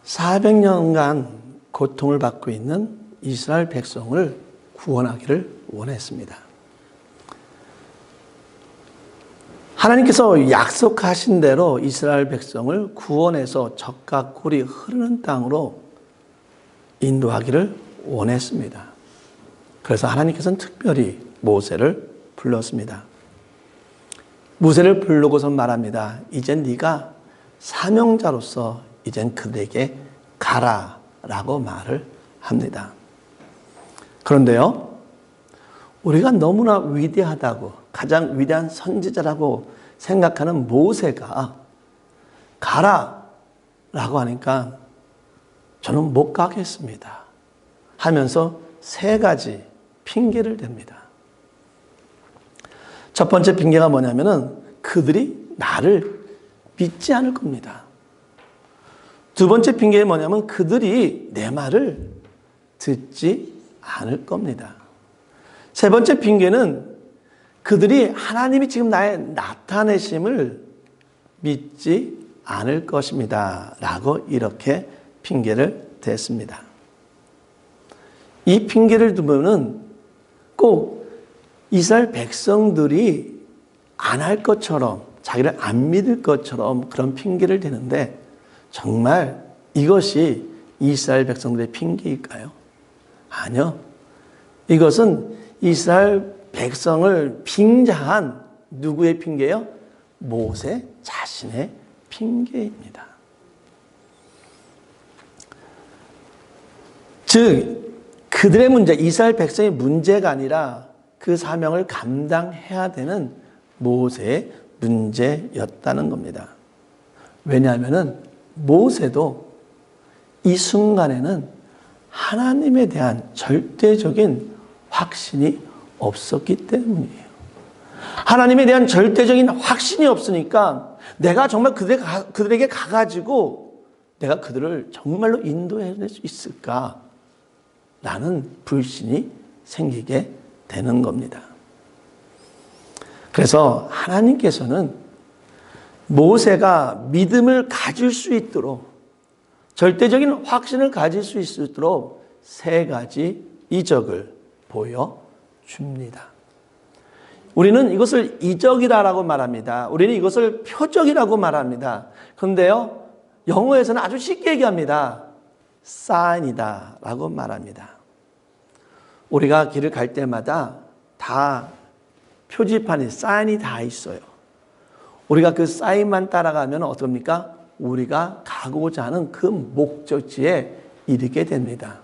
400년간 고통을 받고 있는 이스라엘 백성을 구원하기를 원했습니다. 하나님께서 약속하신 대로 이스라엘 백성을 구원해서 젖과 꿀이 흐르는 땅으로 인도하기를 원했습니다. 그래서 하나님께서는 특별히 모세를 불렀습니다. 모세를 부르고서 말합니다. 이젠 네가 사명자로서 이젠 그들에게 가라라고 말을 합니다. 그런데요, 우리가 너무나 위대하다고, 가장 위대한 선지자라고 생각하는 모세가 가라라고 하니까 저는 못 가겠습니다 하면서 세 가지 핑계를 댑니다. 첫 번째 핑계가 뭐냐면은 그들이 나를 믿지 않을 겁니다. 두 번째 핑계가 뭐냐면 그들이 내 말을 듣지 않을 겁니다. 세 번째 핑계는 그들이 하나님이 지금 나의 나타내심을 믿지 않을 것입니다 라고 이렇게 핑계를 댔습니다. 이 핑계를 두면은 꼭 이스라엘 백성들이 안 할 것처럼, 자기를 안 믿을 것처럼 그런 핑계를 대는데 정말 이것이 이스라엘 백성들의 핑계일까요? 아니요. 이것은 이스라엘 백성을 빙자한 누구의 핑계요? 모세 자신의 핑계입니다. 즉 그들의 문제, 이스라엘 백성의 문제가 아니라 그 사명을 감당해야 되는 모세의 문제였다는 겁니다. 왜냐하면 모세도 이 순간에는 하나님에 대한 절대적인 확신이 없었기 때문이에요. 하나님에 대한 절대적인 확신이 없으니까 내가 정말 그들에게 가가지고 내가 그들을 정말로 인도해낼 수 있을까? 라는 불신이 생기게 되는 겁니다. 그래서 하나님께서는 모세가 믿음을 가질 수 있도록, 절대적인 확신을 가질 수 있도록 세 가지 이적을 보여줍니다. 우리는 이것을 이적이라고 말합니다. 우리는 이것을 표적이라고 말합니다. 그런데요, 영어에서는 아주 쉽게 얘기합니다. 사인이다 라고 말합니다. 우리가 길을 갈 때마다 다 표지판이, 사인이 다 있어요. 우리가 그 사인만 따라가면 어떻습니까? 우리가 가고자 하는 그 목적지에 이르게 됩니다.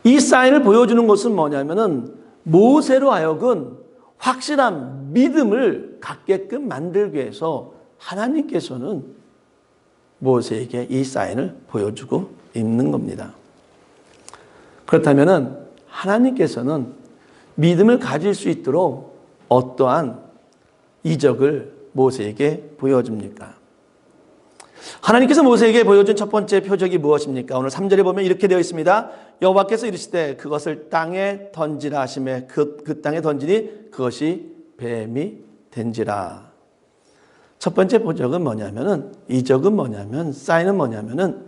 이 사인을 보여주는 것은 뭐냐면은 모세로 하여금 확실한 믿음을 갖게끔 만들기 위해서 하나님께서는 모세에게 이 사인을 보여주고 있는 겁니다. 그렇다면은 하나님께서는 믿음을 가질 수 있도록 어떠한 이적을 모세에게 보여줍니까? 하나님께서 모세에게 보여준 첫 번째 표적이 무엇입니까? 오늘 3절에 보면 이렇게 되어 있습니다. 여호와께서 이르시되 그것을 땅에 던지라 하시매 그 땅에 던지니 그것이 뱀이 된지라. 첫 번째 표적은 뭐냐면은, 이적은 뭐냐면, 사인은 뭐냐면은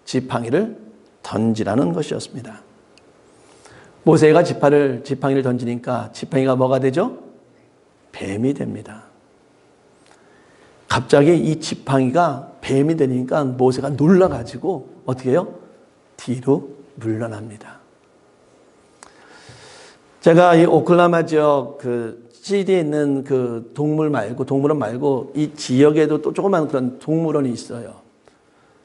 지팡이를 던지라는 것이었습니다. 모세가 지팡이를 던지니까 지팡이가 뭐가 되죠? 뱀이 됩니다. 갑자기 이 지팡이가 뱀이 되니까 모세가 놀라가지고 어떻게 해요? 뒤로 물러납니다. 제가 이 오클라호마 지역 그 시리에 있는 그 동물원 말고 이 지역에도 또 조그만 그런 동물원이 있어요.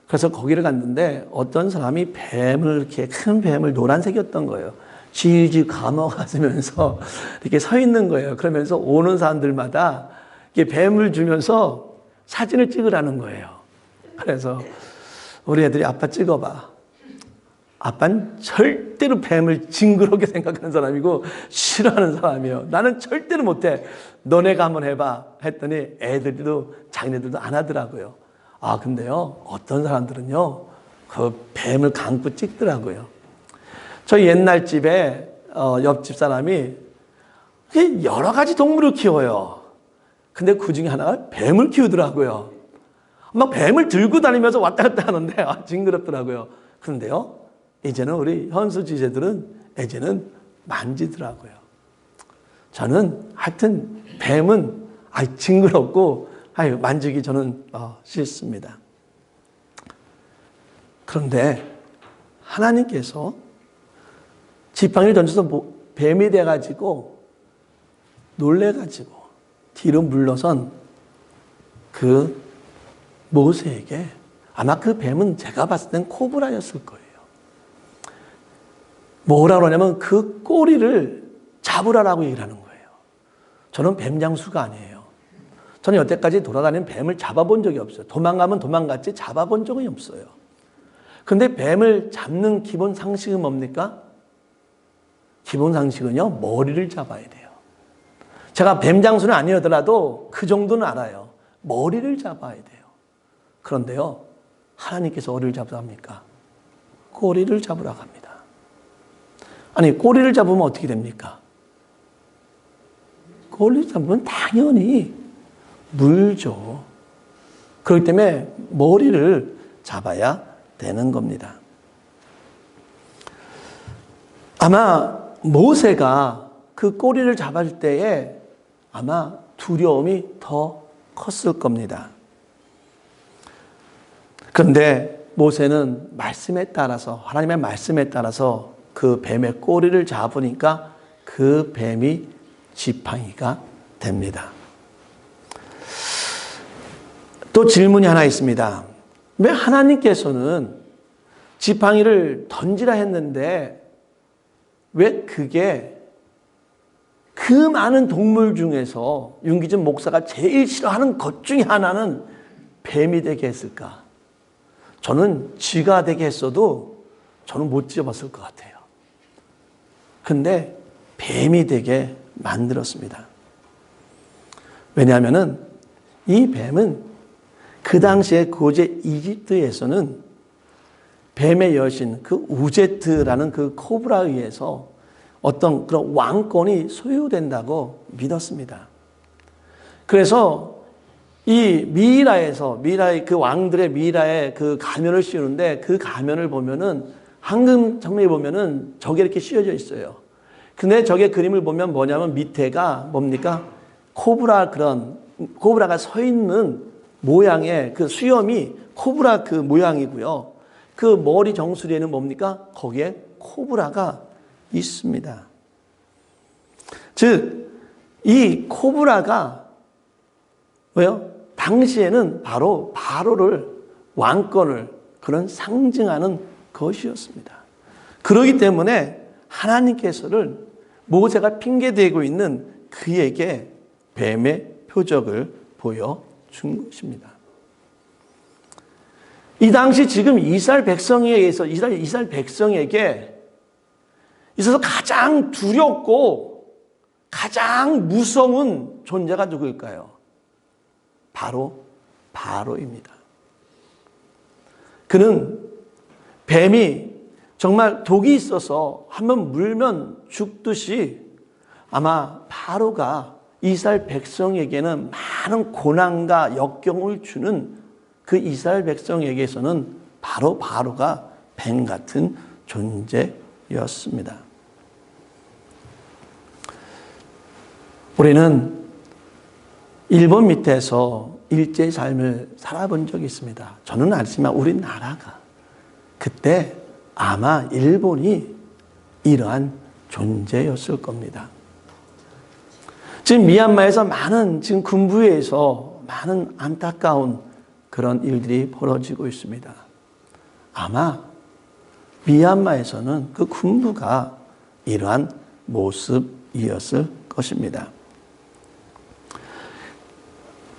그래서 거기를 갔는데 어떤 사람이 이렇게 큰 뱀을 노란색이었던 거예요. 질질 감아가면서 이렇게 서 있는 거예요. 그러면서 오는 사람들마다 이렇게 뱀을 주면서 사진을 찍으라는 거예요. 그래서 우리 애들이 아빠 찍어봐. 아빠는 절대로 뱀을 징그럽게 생각하는 사람이고 싫어하는 사람이에요. 나는 절대로 못해. 너네가 한번 해봐. 했더니 애들도 자기네들도 안 하더라고요. 아, 근데요, 어떤 사람들은요, 그 뱀을 감고 찍더라고요. 저희 옛날 집에 옆집 사람이 여러 가지 동물을 키워요. 근데 그 중에 하나가 뱀을 키우더라고요. 막 뱀을 들고 다니면서 왔다 갔다 하는데 징그럽더라고요. 그런데요, 이제는 우리 현수 지체들은 이제는 만지더라고요. 저는 하여튼 뱀은 징그럽고 만지기 저는 싫습니다. 그런데 하나님께서 지팡이를 던져서 뱀이 돼가지고 놀래가지고 뒤로 물러선 그 모세에게 아마 그 뱀은 제가 봤을 땐 코브라였을 거예요. 뭐라 그러냐면 그 꼬리를 잡으라라고 얘기를 하는 거예요. 저는 뱀 장수가 아니에요. 저는 여태까지 돌아다니는 뱀을 잡아본 적이 없어요. 도망가면 도망갔지 잡아본 적이 없어요. 근데 뱀을 잡는 기본 상식은 뭡니까? 기본 상식은요, 머리를 잡아야 돼요. 제가 뱀 장수는 아니더라도 그 정도는 알아요. 머리를 잡아야 돼요. 그런데요, 하나님께서 어디를 잡으라 합니까? 꼬리를 잡으라고 합니다. 아니, 꼬리를 잡으면 어떻게 됩니까? 꼬리를 잡으면 당연히 물죠. 그렇기 때문에 머리를 잡아야 되는 겁니다. 아마 모세가 그 꼬리를 잡을 때에 아마 두려움이 더 컸을 겁니다. 그런데 모세는 말씀에 따라서, 하나님의 말씀에 따라서 그 뱀의 꼬리를 잡으니까 그 뱀이 지팡이가 됩니다. 또 질문이 하나 있습니다. 왜 하나님께서는 지팡이를 던지라 했는데 왜 그게 그 많은 동물 중에서 윤기준 목사가 제일 싫어하는 것 중에 하나는 뱀이 되게 했을까? 저는 쥐가 되게 했어도 저는 못 지어봤을 것 같아요. 근데 뱀이 되게 만들었습니다. 왜냐하면 이 뱀은 그 당시에 고대 이집트에서는 뱀의 여신 그 우제트라는 그 코브라에 의해서 어떤 그런 왕권이 소유된다고 믿었습니다. 그래서 이 미이라의 그 왕들의 미이라에 그 가면을 씌우는데 그 가면을 보면은 황금 장면에 보면은 저게 이렇게 씌워져 있어요. 근데 저게 그림을 보면 뭐냐면 밑에가 뭡니까? 코브라가 서 있는 모양의 그 수염이 코브라 그 모양이고요. 그 머리 정수리에는 뭡니까? 거기에 코브라가 있습니다. 즉, 이 코브라가 왜요? 당시에는 바로 바로를 왕권을 그런 상징하는 것이었습니다. 그렇기 때문에 하나님께서는 모세가 핑계대고 있는 그에게 뱀의 표적을 보여준 것입니다. 이 당시 지금 이스라엘 백성에게 있어서 가장 두렵고 가장 무서운 존재가 누구일까요? 바로 바로입니다. 그는 뱀이 정말 독이 있어서 한번 물면 죽듯이 아마 바로가 이스라엘 백성에게는 많은 고난과 역경을 주는 그 이스라엘 백성에게서는 바로가 뱀 같은 존재였습니다. 우리는 일본 밑에서 일제의 삶을 살아본 적이 있습니다. 저는 알지만 우리나라가 그때 아마 일본이 이러한 존재였을 겁니다. 지금 미얀마에서 지금 군부에서 많은 안타까운 그런 일들이 벌어지고 있습니다. 아마 미얀마에서는 그 군부가 이러한 모습이었을 것입니다.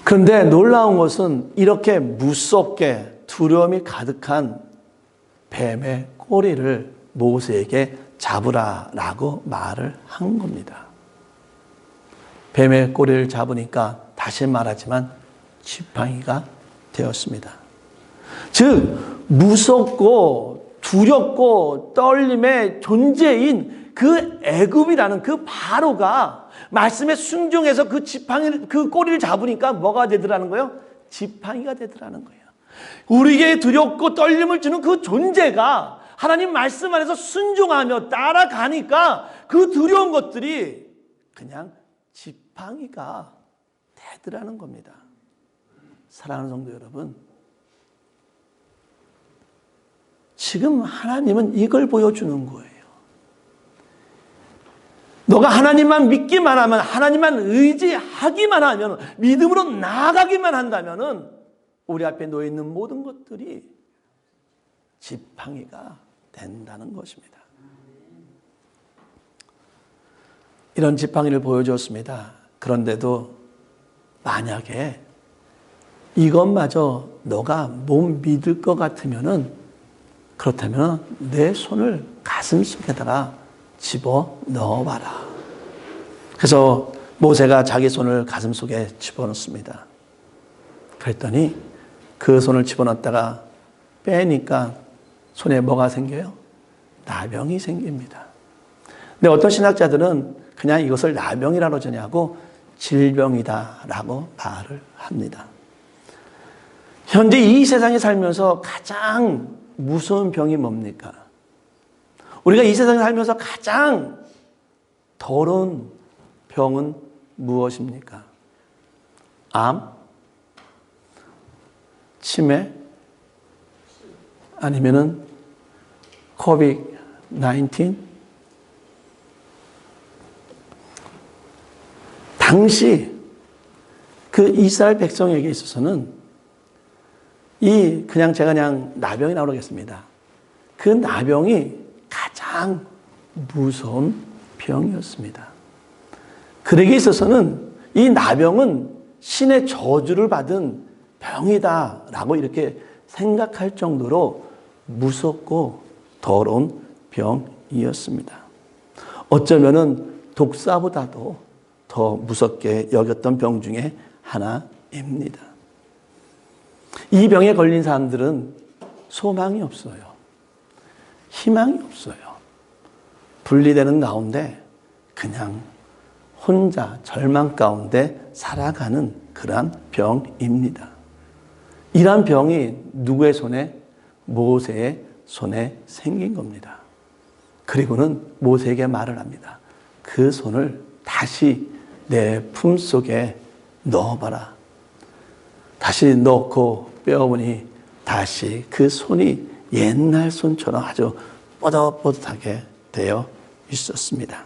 그런데 놀라운 것은 이렇게 무섭게 두려움이 가득한 뱀의 꼬리를 모세에게 잡으라라고 말을 한 겁니다. 뱀의 꼬리를 잡으니까 다시 말하지만 지팡이가 되었습니다. 즉 무섭고 두렵고 떨림의 존재인 그 애굽이라는 그 바로가 말씀에 순종해서 그 꼬리를 잡으니까 뭐가 되더라는 거예요? 지팡이가 되더라는 거예요. 우리에게 두렵고 떨림을 주는 그 존재가 하나님 말씀 안에서 순종하며 따라가니까 그 두려운 것들이 그냥 지팡이가 되더라는 겁니다. 사랑하는 성도 여러분, 지금 하나님은 이걸 보여주는 거예요. 너가 하나님만 믿기만 하면, 하나님만 의지하기만 하면, 믿음으로 나아가기만 한다면 우리 앞에 놓여 있는 모든 것들이 지팡이가 된다는 것입니다. 이런 지팡이를 보여줬습니다. 그런데도 만약에 이것마저 너가 못 믿을 것 같으면은, 그렇다면 내 손을 가슴 속에다가 집어 넣어봐라. 그래서 모세가 자기 손을 가슴 속에 집어넣습니다. 그랬더니 그 손을 집어넣었다가 빼니까 손에 뭐가 생겨요? 나병이 생깁니다. 근데 어떤 신학자들은 그냥 이것을 나병이라고 전하고 질병이다라고 말을 합니다. 현재 이 세상에 살면서 가장 무서운 병이 뭡니까? 우리가 이 세상에 살면서 가장 더러운 병은 무엇입니까? 암? 치매? 아니면은 COVID-19? 당시 그 이스라엘 백성에게 있어서는 제가 그냥 나병이라고 그러겠습니다. 그 나병이 가장 무서운 병이었습니다. 그에게 있어서는 이 나병은 신의 저주를 받은 병이다라고 이렇게 생각할 정도로 무섭고 더러운 병이었습니다. 어쩌면은 독사보다도 더 무섭게 여겼던 병 중에 하나입니다. 이 병에 걸린 사람들은 소망이 없어요. 희망이 없어요. 분리되는 가운데 그냥 혼자 절망 가운데 살아가는 그러한 병입니다. 이러한 병이 누구의 손에? 모세의 손에 생긴 겁니다. 그리고는 모세에게 말을 합니다. 그 손을 다시 내 품속에 넣어봐라. 다시 넣고 빼어보니 다시 그 손이 옛날 손처럼 아주 뻐덕뻐덕하게 되어 있었습니다.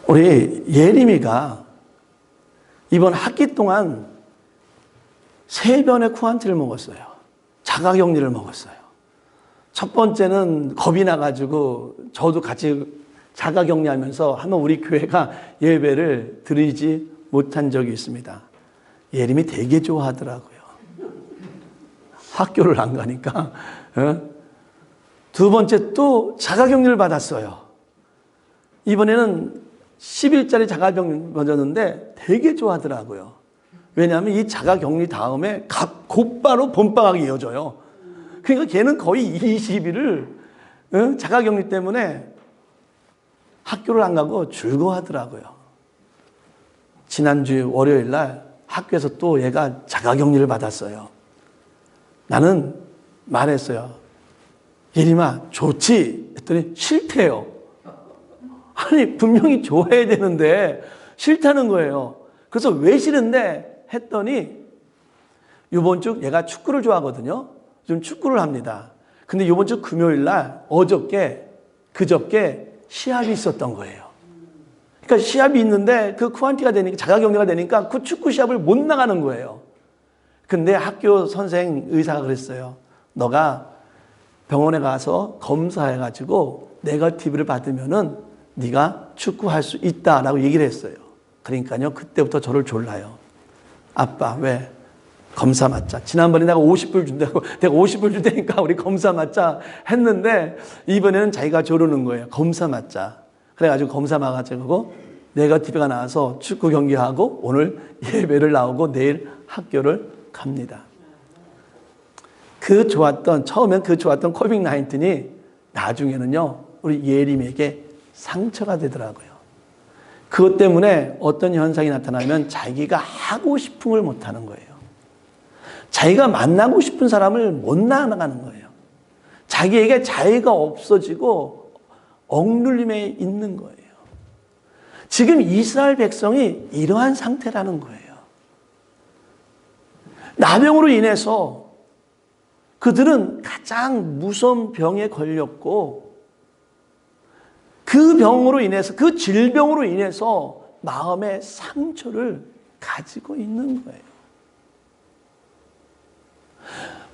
우리 예림이가 이번 학기 동안 3번의 쿠안티를 먹었어요. 자가격리를 먹었어요. 첫 번째는 겁이 나가지고 저도 같이 자가격리하면서 한번 우리 교회가 예배를 드리지 못한 적이 있습니다. 예림이 되게 좋아하더라고요. 학교를 안 가니까. 두 번째 또 자가격리를 받았어요. 이번에는 10일짜리 자가격리 받았는데 되게 좋아하더라고요. 왜냐하면 이 자가격리 다음에 곧바로 봄방학이 이어져요. 그러니까 걔는 거의 20일을 자가격리 때문에 학교를 안 가고 즐거워하더라고요. 지난주 월요일 날 학교에서 또 얘가 자가격리를 받았어요. 나는 말했어요. 예림아 좋지? 했더니 싫대요. 아니 분명히 좋아해야 되는데 싫다는 거예요. 그래서 왜 싫은데 했더니 이번 주 얘가 축구를 좋아하거든요. 좀 축구를 합니다. 근데 이번 주 금요일 날 그저께 시합이 있었던 거예요. 그러니까 시합이 있는데 그 쿠안티가 되니까 자가격리가 되니까 그 축구 시합을 못 나가는 거예요. 근데 학교 선생 의사가 그랬어요. 너가 병원에 가서 검사해가지고 네거티브를 받으면은 네가 축구할 수 있다라고 얘기를 했어요. 그러니까요 그때부터 저를 졸라요. 아빠 왜? 검사 맞자. 지난번에 내가 50불 준다고 내가 50불 줄 테니까 우리 검사 맞자 했는데 이번에는 자기가 조르는 거예요. 검사 맞자. 그래가지고 검사 맞아가지고 네거티브가 나와서 축구 경기하고 오늘 예배를 나오고 내일 학교를 갑니다. 처음엔 그 좋았던 코빅-19이 나중에는요 우리 예림에게 상처가 되더라고요. 그것 때문에 어떤 현상이 나타나면 자기가 하고 싶은 걸 못하는 거예요. 자기가 만나고 싶은 사람을 못 만나가는 거예요. 자기에게 자유가 없어지고 억눌림에 있는 거예요. 지금 이스라엘 백성이 이러한 상태라는 거예요. 나병으로 인해서 그들은 가장 무서운 병에 걸렸고 그 병으로 인해서, 그 질병으로 인해서 마음의 상처를 가지고 있는 거예요.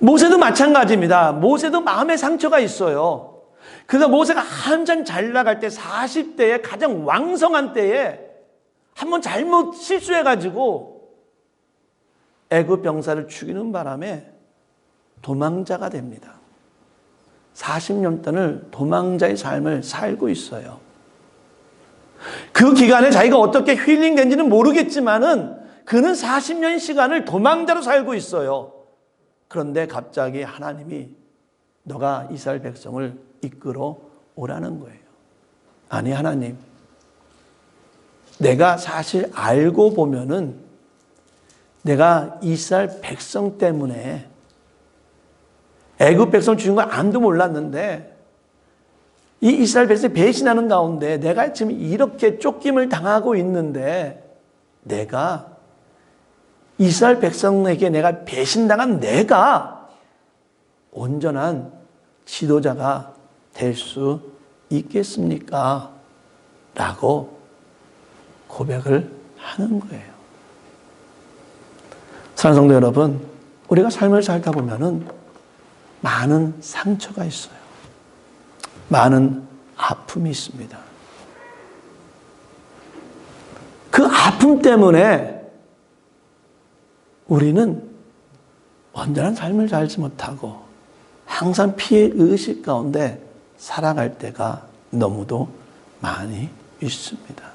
모세도 마찬가지입니다. 모세도 마음의 상처가 있어요. 그래서 모세가 한참 잘 나갈 때 40대에 가장 왕성한 때에 한번 잘못 실수해가지고 애굽 병사를 죽이는 바람에 도망자가 됩니다. 40년 동안을 도망자의 삶을 살고 있어요. 그 기간에 자기가 어떻게 힐링된지는 모르겠지만은 그는 40년 시간을 도망자로 살고 있어요. 그런데 갑자기 하나님이 너가 이스라엘 백성을 이끌어 오라는 거예요. 아니 하나님, 내가 사실 알고 보면은 내가 이스라엘 백성 때문에 애굽 백성 죽인 거 아무도 몰랐는데 이 이스라엘 백성이 배신하는 가운데 내가 지금 이렇게 쫓김을 당하고 있는데 내가 이스라엘 백성에게 내가 배신당한 내가 온전한 지도자가 될 수 있겠습니까? 라고 고백을 하는 거예요. 사랑하는 성도 여러분, 우리가 삶을 살다 보면은 많은 상처가 있어요. 많은 아픔이 있습니다. 그 아픔 때문에 우리는 온전한 삶을 살지 못하고 항상 피해 의식 가운데 살아갈 때가 너무도 많이 있습니다.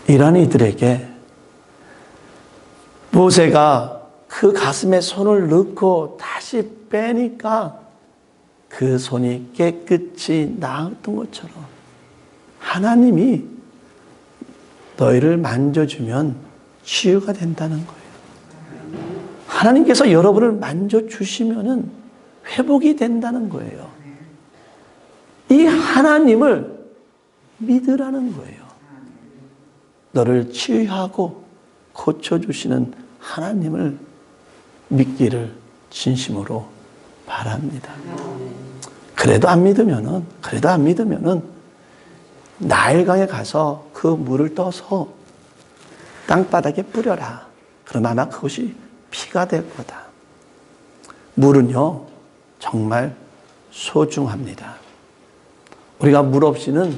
이러한 이들에게 모세가 그 가슴에 손을 넣고 다시 빼니까 그 손이 깨끗이 나았던 것처럼 하나님이 너희를 만져주면 치유가 된다는 거예요. 하나님께서 여러분을 만져주시면 회복이 된다는 거예요. 이 하나님을 믿으라는 거예요. 너를 치유하고 고쳐주시는 하나님을 믿기를 진심으로 바랍니다. 그래도 안 믿으면은 나일강에 가서 그 물을 떠서 땅바닥에 뿌려라. 그럼 아마 그것이 피가 될 거다. 물은요, 정말 소중합니다. 우리가 물 없이는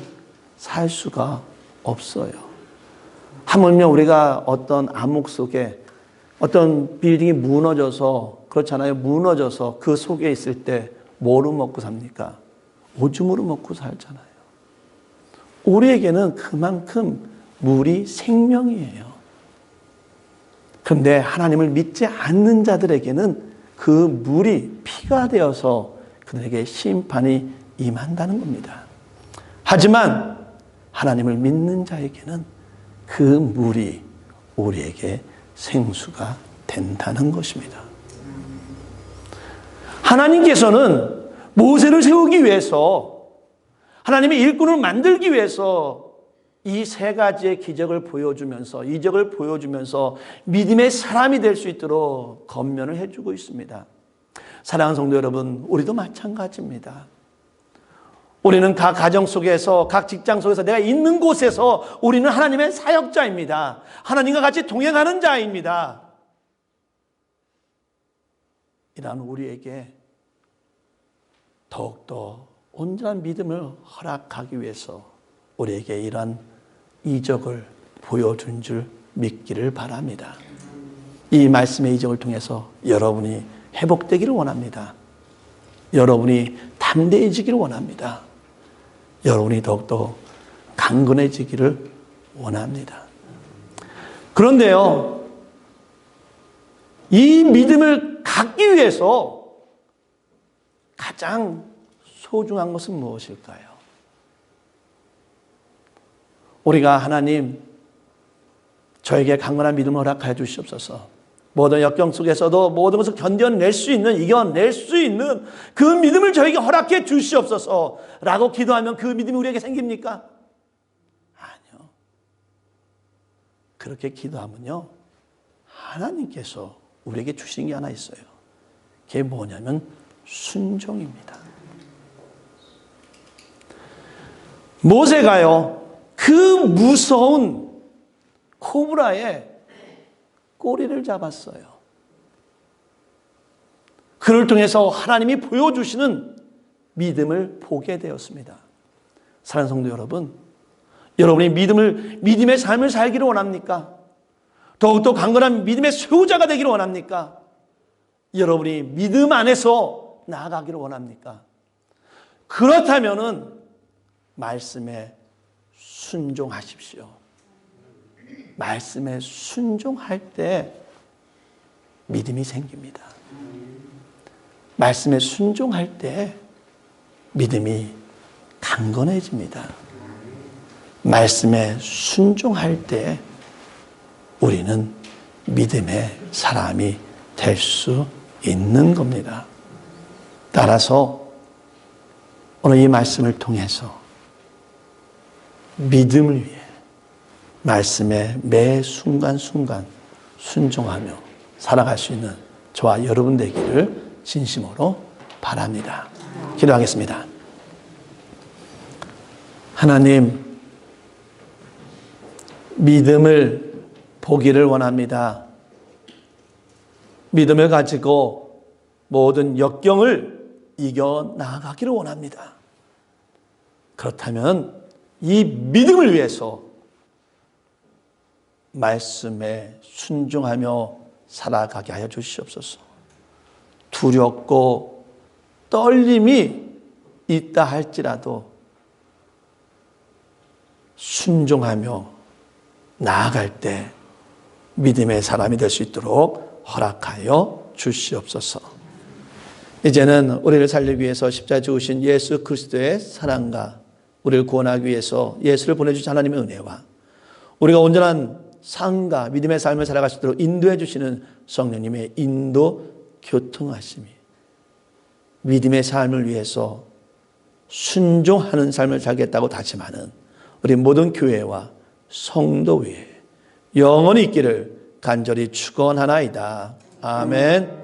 살 수가 없어요. 하물며 우리가 어떤 암흑 속에 어떤 빌딩이 무너져서, 그렇잖아요. 무너져서 그 속에 있을 때 뭐로 먹고 삽니까? 오줌으로 먹고 살잖아요. 우리에게는 그만큼 물이 생명이에요. 그런데 하나님을 믿지 않는 자들에게는 그 물이 피가 되어서 그들에게 심판이 임한다는 겁니다. 하지만 하나님을 믿는 자에게는 그 물이 우리에게 생수가 된다는 것입니다. 하나님께서는 모세를 세우기 위해서, 하나님의 일꾼을 만들기 위해서 이 세 가지의 기적을 보여주면서, 이적을 보여주면서 믿음의 사람이 될 수 있도록 권면을 해주고 있습니다. 사랑하는 성도 여러분, 우리도 마찬가지입니다. 우리는 각 가정 속에서, 각 직장 속에서, 내가 있는 곳에서 우리는 하나님의 사역자입니다. 하나님과 같이 동행하는 자입니다. 이러한 우리에게 더욱더 온전한 믿음을 허락하기 위해서 우리에게 이러한 이적을 보여준 줄 믿기를 바랍니다. 이 말씀의 이적을 통해서 여러분이 회복되기를 원합니다. 여러분이 담대해지기를 원합니다. 여러분이 더욱더 강건해지기를 원합니다. 그런데요, 이 믿음을 갖기 위해서 가장 소중한 것은 무엇일까요? 우리가 하나님 저에게 강건한 믿음을 허락하여 주시옵소서. 모든 역경 속에서도 모든 것을 견뎌낼 수 있는, 이겨낼 수 있는 그 믿음을 저에게 허락해 주시옵소서 라고 기도하면 그 믿음이 우리에게 생깁니까? 아니요. 그렇게 기도하면요, 하나님께서 우리에게 주신 게 하나 있어요. 그게 뭐냐면 순종입니다. 모세가요, 그 무서운 코브라의 꼬리를 잡았어요. 그를 통해서 하나님이 보여주시는 믿음을 보게 되었습니다. 사랑하는 성도 여러분, 여러분이 믿음의 삶을 살기를 원합니까? 더욱더 강건한 믿음의 수호자가 되기를 원합니까? 여러분이 믿음 안에서 나아가기를 원합니까? 그렇다면은 말씀에 순종하십시오. 말씀에 순종할 때 믿음이 생깁니다. 말씀에 순종할 때 믿음이 강건해집니다. 말씀에 순종할 때 우리는 믿음의 사람이 될 수 있는 겁니다. 따라서 오늘 이 말씀을 통해서 믿음을 위해 말씀에 매 순간순간 순종하며 살아갈 수 있는 저와 여러분 되기를 진심으로 바랍니다. 기도하겠습니다. 하나님, 믿음을 보기를 원합니다. 믿음을 가지고 모든 역경을 이겨 나아가기를 원합니다. 그렇다면 이 믿음을 위해서 말씀에 순종하며 살아가게 하여 주시옵소서. 두렵고 떨림이 있다 할지라도 순종하며 나아갈 때 믿음의 사람이 될 수 있도록 허락하여 주시옵소서. 이제는 우리를 살리기 위해서 십자가에 죽으신 예수 그리스도의 사랑과 우리를 구원하기 위해서 예수를 보내주신 하나님의 은혜와 우리가 온전한 삶과 믿음의 삶을 살아갈 수 있도록 인도해 주시는 성령님의 인도 교통하심이 믿음의 삶을 위해서 순종하는 삶을 살겠다고 다짐하는 우리 모든 교회와 성도 위에 영원히 있기를 간절히 축원하나이다. 아멘.